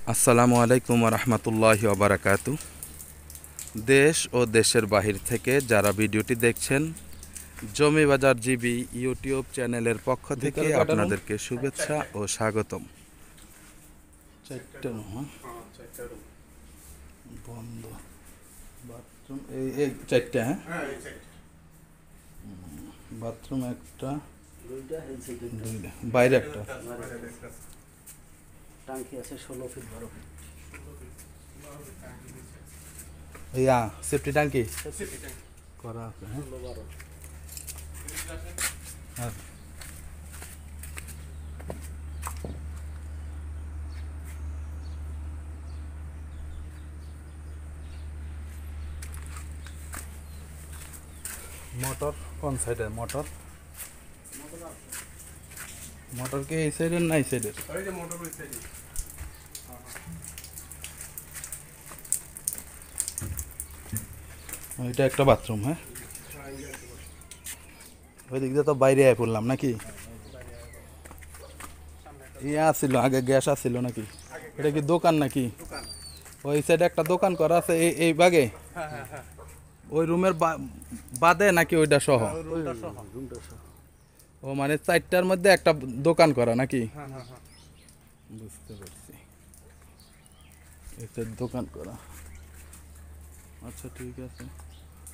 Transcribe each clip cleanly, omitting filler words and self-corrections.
আসসালামু আলাইকুম রহমতুল্লাহি ওবারাকাতু। দেশ ও দেশের বাহির থেকে যারা ভিডিওটি দেখছেন, জমি বাজার জিবি ইউটিউব চ্যানেলের পক্ষ থেকে আপনাদেরকে শুভেচ্ছা ও স্বাগতম। বন্ধ বাথরুম, এই চারটা, হ্যাঁ, বাথরুম একটা, দুইটা, বাইরে একটা, টাঙ্কি আছে 16 ফিট 12 ফিট। ইয়া সেফটি ট্যাঙ্কি করা আছে, হ্যাঁ। 16 12 আর মোটর কোন সাইডে? মোটর মোটর কি এই সাইডের না এই সাইডের? এটা একটা বাথরুম, হ্যাঁ। ওই দিক দিয়ে তো বাইরে আয় পড়লাম নাকি? ইয়ে আসছিল আগে, গ্যাস আসছিল নাকি? এটা কি দোকান নাকি? ওই সাইডে একটা দোকান করা আছে এই বাগে, ওই রুমের বাদে নাকি ওইটা সহ? রুমটা সহ। ও মানে চারটার মধ্যে একটা দোকান করা নাকি? বুঝতে পারছি, একটা দোকান করা। আচ্ছা ঠিক আছে,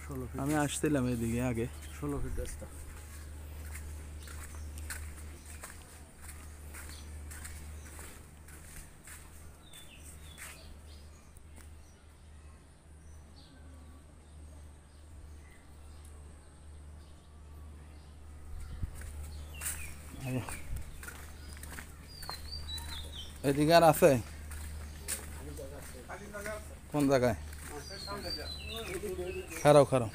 16 ফিট আমি আসছিলাম এদিকে আগে। 16 ফিট রাস্তা। এদিকে আর আছে? কোন জায়গায়? খারাও খারাও,